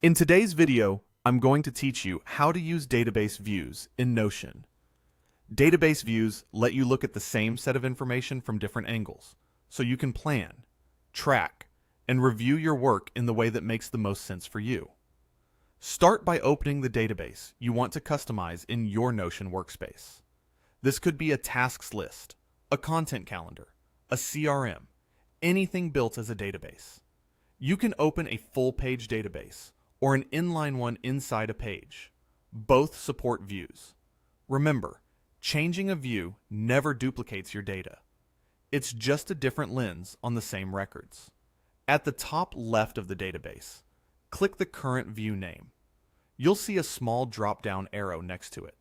In today's video, I'm going to teach you how to use database views in Notion. Database views let you look at the same set of information from different angles, so you can plan, track, and review your work in the way that makes the most sense for you. Start by opening the database you want to customize in your Notion workspace. This could be a tasks list, a content calendar, a CRM, anything built as a database. You can open a full-page database or an inline one inside a page. Both support views. Remember, changing a view never duplicates your data. It's just a different lens on the same records. At the top left of the database, click the current view name. You'll see a small drop-down arrow next to it.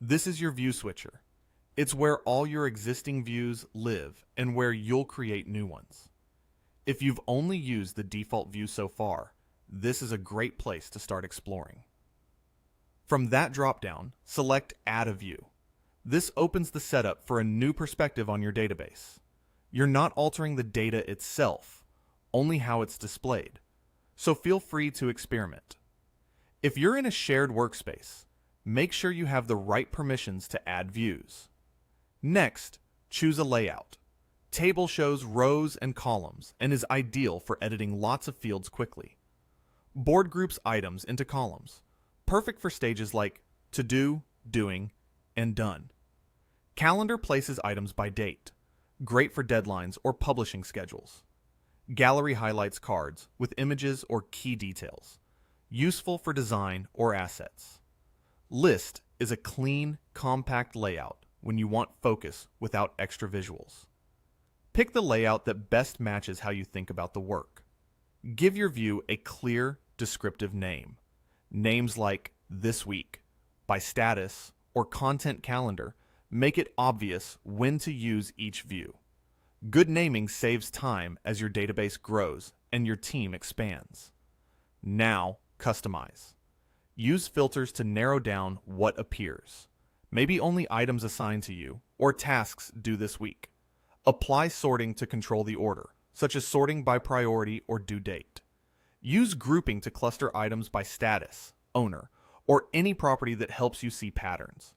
This is your view switcher. It's where all your existing views live and where you'll create new ones. If you've only used the default view so far, this is a great place to start exploring. From that drop-down, select Add a View. This opens the setup for a new perspective on your database. You're not altering the data itself, only how it's displayed, so feel free to experiment. If you're in a shared workspace, make sure you have the right permissions to add views. Next, choose a layout. Table shows rows and columns and is ideal for editing lots of fields quickly. Board groups items into columns, perfect for stages like to do, doing, and done. Calendar places items by date, great for deadlines or publishing schedules. Gallery highlights cards with images or key details, useful for design or assets. List is a clean, compact layout when you want focus without extra visuals. Pick the layout that best matches how you think about the work. Give your view a clear, descriptive name. Names like This Week, By Status, or Content Calendar make it obvious when to use each view. Good naming saves time as your database grows and your team expands. Now, customize. Use filters to narrow down what appears. Maybe only items assigned to you or tasks due this week. Apply sorting to control the order, such as sorting by priority or due date. Use grouping to cluster items by status, owner, or any property that helps you see patterns.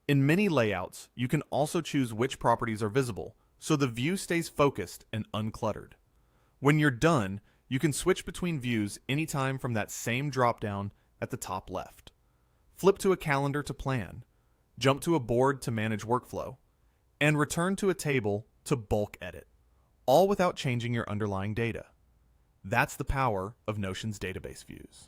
In many layouts, you can also choose which properties are visible, so the view stays focused and uncluttered. When you're done, you can switch between views anytime from that same drop-down at the top left. Flip to a calendar to plan, jump to a board to manage workflow, and return to a table to bulk edit, all without changing your underlying data. That's the power of Notion's database views.